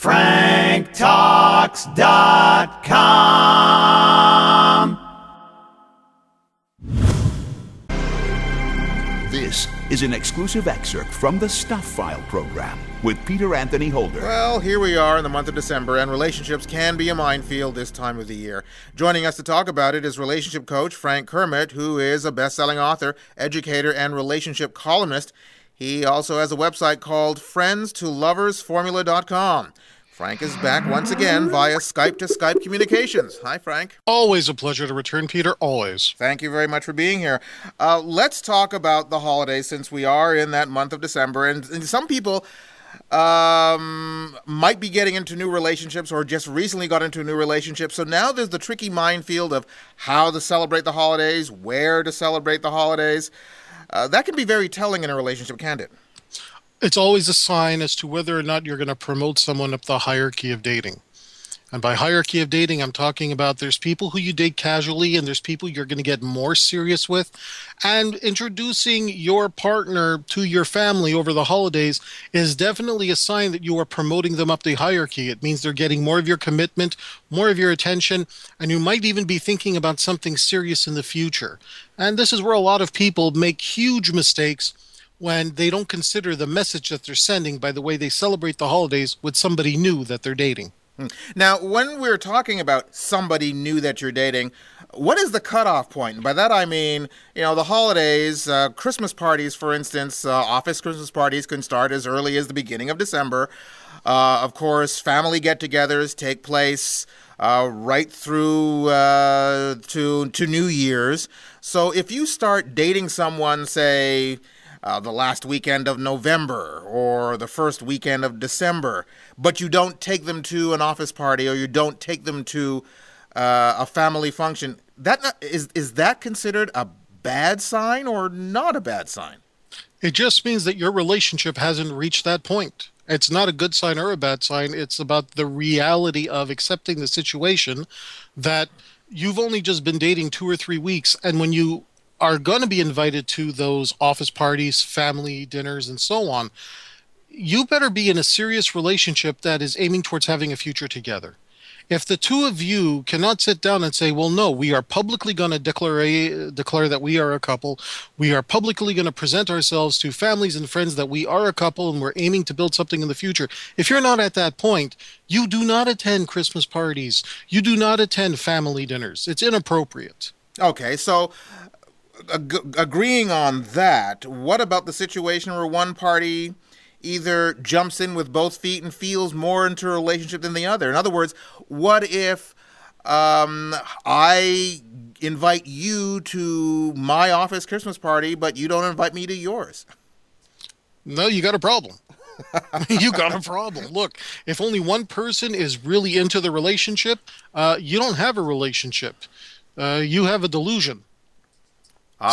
franktalks.com. This is an exclusive excerpt from the Stuph Files program with Peter Anthony Holder. Well, here we are in the month of December, and relationships can be a minefield this time of the year. Joining us to talk about it is relationship coach Frank Kermit, who is a best-selling author, educator, and relationship columnist. He also has a website called friendstoloversformula.com. Frank is back once again via Skype to Skype communications. Hi, Frank. Always a pleasure to return, Peter. Always. Thank you very much for being here. Let's talk about the holidays since we are in that month of December. And some people might be getting into new relationships or just recently got into a new relationship. So now there's the tricky minefield of how to celebrate the holidays, where to celebrate the holidays. That can be very telling in a relationship, can't it? It's always a sign as to whether or not you're going to promote someone up the hierarchy of dating. And by hierarchy of dating, I'm talking about there's people who you date casually and there's people you're going to get more serious with. And introducing your partner to your family over the holidays is definitely a sign that you are promoting them up the hierarchy. It means they're getting more of your commitment, more of your attention, and you might even be thinking about something serious in the future. And this is where a lot of people make huge mistakes when they don't consider the message that they're sending by the way they celebrate the holidays with somebody new that they're dating. Now, when we're talking about somebody new that you're dating, what is the cutoff point? And by that I mean, the holidays, Christmas parties, for instance, office Christmas parties can start as early as the beginning of December. Of course, family get-togethers take place right through to New Year's. So if you start dating someone, say, the last weekend of November or the first weekend of December, but you don't take them to an office party or you don't take them to a family function, is that considered a bad sign or not a bad sign? It just means that your relationship hasn't reached that point. It's not a good sign or a bad sign. It's about the reality of accepting the situation that you've only just been dating 2 or 3 weeks, and when you are going to be invited to those office parties, family dinners, and so on, you better be in a serious relationship that is aiming towards having a future together. If the two of you cannot sit down and say, well, no, we are publicly going to declare that we are a couple, we are publicly going to present ourselves to families and friends that we are a couple and we're aiming to build something in the future. If you're not at that point, you do not attend Christmas parties. You do not attend family dinners. It's inappropriate. Okay, so agreeing on that, what about the situation where one party either jumps in with both feet and feels more into a relationship than the other? In other words, what if I invite you to my office Christmas party, but you don't invite me to yours? No, you got a problem. You got a problem. Look, if only one person is really into the relationship, you don't have a relationship. You have a delusion.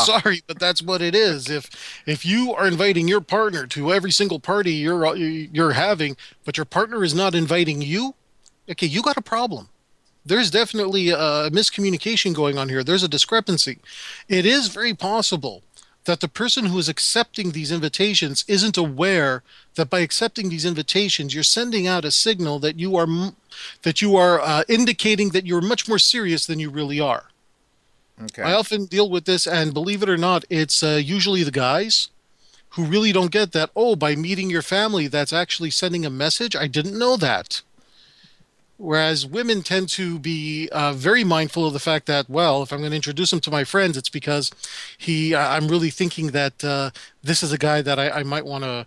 Sorry, but that's what it is. If you are inviting your partner to every single party you're having, but your partner is not inviting you, okay, you got a problem. There's definitely a miscommunication going on here. There's a discrepancy. It is very possible that the person who is accepting these invitations isn't aware that by accepting these invitations, you're sending out a signal that you are indicating that you're much more serious than you really are. Okay. I often deal with this, and believe it or not, it's usually the guys who really don't get that, by meeting your family, that's actually sending a message. I didn't know that. Whereas women tend to be very mindful of the fact that, well, if I'm going to introduce him to my friends, it's because I'm really thinking that this is a guy that I might want to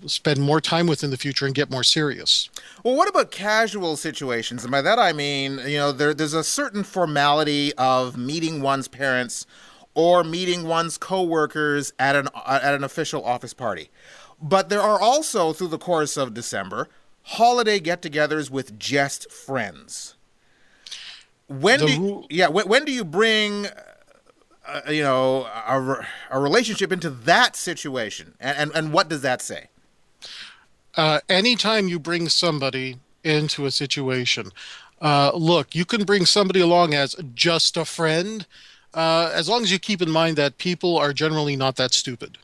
spend more time with in the future and get more serious. Well, what about casual situations? And by that I mean, there's a certain formality of meeting one's parents or meeting one's coworkers at an official office party. But there are also, through the course of December, holiday get-togethers with just friends. When do you bring a relationship into that situation, and what does that say? Anytime you bring somebody into a situation, look, you can bring somebody along as just a friend, as long as you keep in mind that people are generally not that stupid.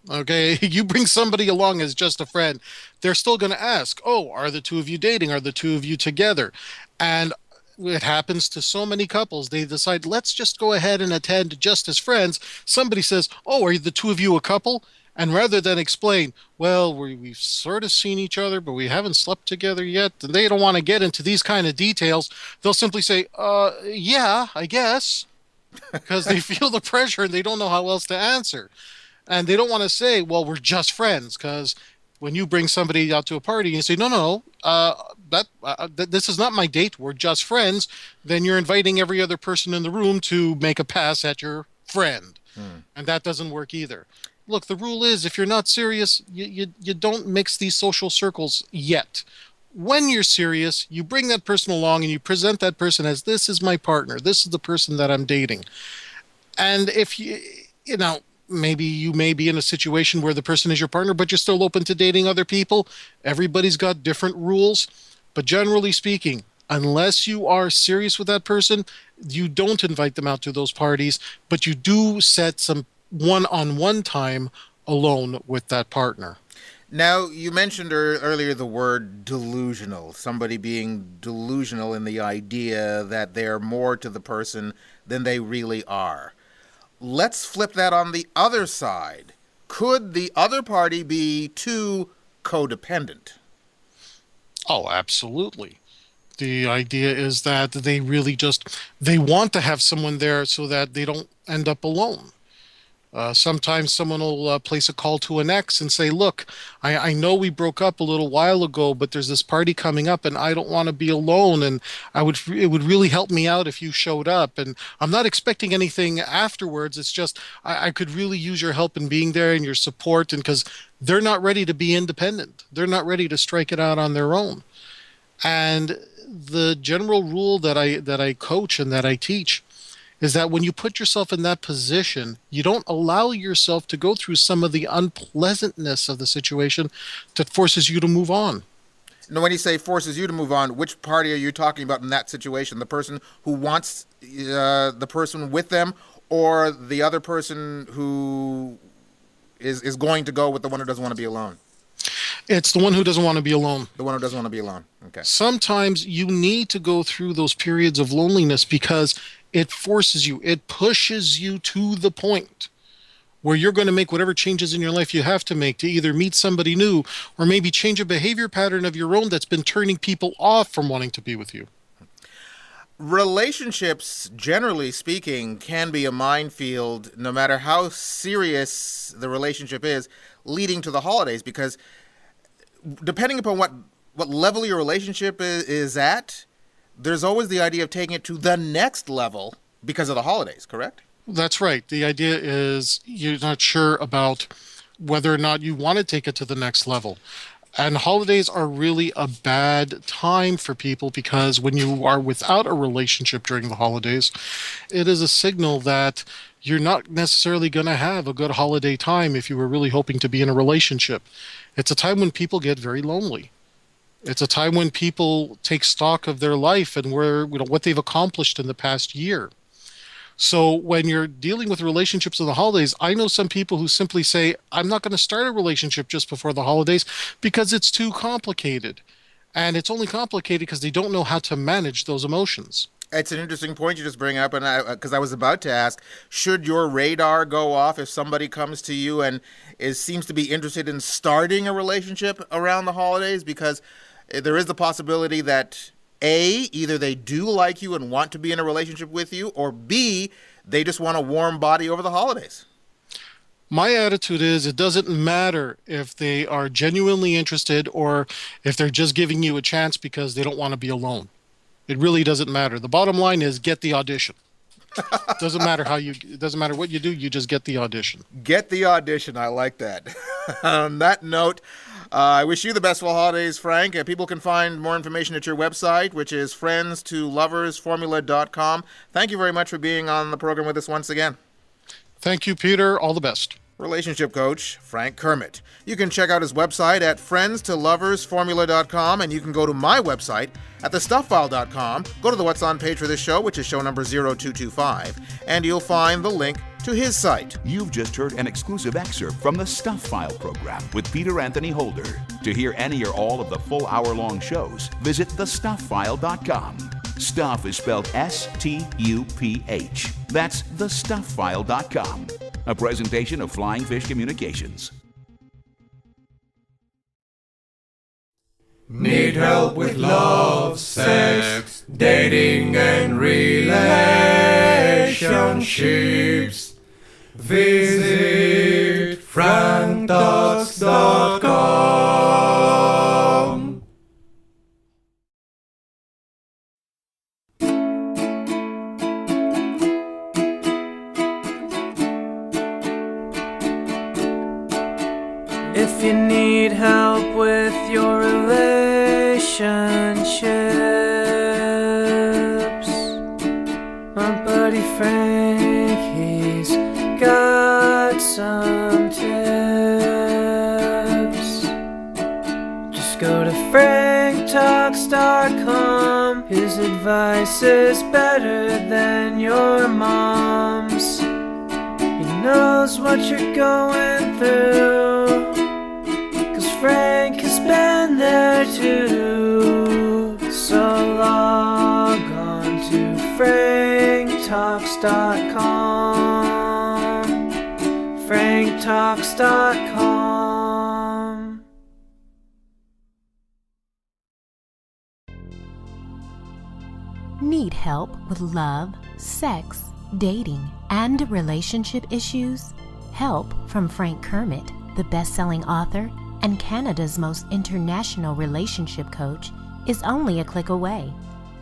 Okay, you bring somebody along as just a friend, they're still going to ask, "Oh, are the two of you dating? Are the two of you together?" And it happens to so many couples. They decide, let's just go ahead and attend just as friends. Somebody says, "Oh, are the two of you a couple?" And rather than explain, well, we've sort of seen each other, but we haven't slept together yet, and they don't want to get into these kind of details, they'll simply say, yeah, I guess, because they feel the pressure and they don't know how else to answer. And they don't want to say, well, we're just friends, because when you bring somebody out to a party and you say, no, this is not my date, we're just friends, then you're inviting every other person in the room to make a pass at your friend. And that doesn't work either. Look, the rule is if you're not serious, you don't mix these social circles yet. When you're serious, you bring that person along and you present that person as, this is my partner, this is the person that I'm dating. And if maybe you may be in a situation where the person is your partner, but you're still open to dating other people. Everybody's got different rules. But generally speaking, unless you are serious with that person, you don't invite them out to those parties, but you do set some one-on-one time alone with that partner. Now, you mentioned earlier the word delusional, somebody being delusional in the idea that they're more to the person than they really are. Let's flip that on the other side. Could the other party be too codependent? Oh, absolutely. The idea is that they really they want to have someone there so that they don't end up alone. Sometimes someone will place a call to an ex and say, look, I know we broke up a little while ago, but there's this party coming up and I don't want to be alone. And it would really help me out if you showed up. And I'm not expecting anything afterwards. It's just, I could really use your help in being there and your support. And because they're not ready to be independent, they're not ready to strike it out on their own. And the general rule that I coach and that I teach is that when you put yourself in that position, you don't allow yourself to go through some of the unpleasantness of the situation that forces you to move on. Now, when you say forces you to move on, which party are you talking about in that situation? The person who wants the person with them, or the other person who is going to go with the one who doesn't want to be alone? It's the one who doesn't want to be alone. The one who doesn't want to be alone. Okay. Sometimes you need to go through those periods of loneliness because it forces you, it pushes you to the point where you're going to make whatever changes in your life you have to make to either meet somebody new or maybe change a behavior pattern of your own that's been turning people off from wanting to be with you. Relationships, generally speaking, can be a minefield no matter how serious the relationship is leading to the holidays, because depending upon what level your relationship is at, there's always the idea of taking it to the next level because of the holidays, correct? That's right. The idea is you're not sure about whether or not you want to take it to the next level. And holidays are really a bad time for people because when you are without a relationship during the holidays, it is a signal that you're not necessarily going to have a good holiday time if you were really hoping to be in a relationship. It's a time when people get very lonely. It's a time when people take stock of their life and what they've accomplished in the past year. So when you're dealing with relationships in the holidays, I know some people who simply say, I'm not going to start a relationship just before the holidays because it's too complicated. And it's only complicated because they don't know how to manage those emotions. It's an interesting point you just bring up, and because I was about to ask, should your radar go off if somebody comes to you and seems to be interested in starting a relationship around the holidays? Because there is the possibility that A, either they do like you and want to be in a relationship with you, or B, they just want a warm body over the holidays. My attitude is it doesn't matter if they are genuinely interested or if they're just giving you a chance because they don't want to be alone. It really doesn't matter. The bottom line is get the audition. It doesn't matter what you do, you just get the audition. Get the audition. I like that. On that note, I wish you the best for the holidays, Frank. People can find more information at your website, which is friendstoloversformula.com. Thank you very much for being on the program with us once again. Thank you, Peter. All the best. Relationship coach Frank Kermit. You can check out his website at friendstoloversformula.com, and you can go to my website at thestufffile.com. Go to the What's On page for this show, which is show number 0225, and you'll find the link to his site. You've just heard an exclusive excerpt from the Stuph File program with Peter Anthony Holder. To hear any or all of the full hour-long shows, visit thestufffile.com. Stuph is spelled S-T-U-P-H. That's thestufffile.com. A presentation of Flying Fish Communications. Need help with love, sex, dating, and relationships? Visit franktalks.com. If you need help with your relationships, my buddy Frank, he's got some tips. Just go to franktalks.com. His advice is better than your mom's. He knows what you're going through, 'cause Frank has been there too. So log on to franktalks.com. franktalks.com. Need help with love, sex, dating, and relationship issues? Help from Frank Kermit, the best-selling author and Canada's most international relationship coach, is only a click away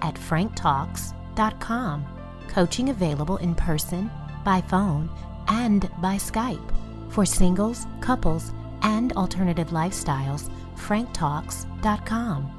at franktalks.com. Coaching available in person, by phone, and by Skype. For singles, couples, and alternative lifestyles, franktalks.com.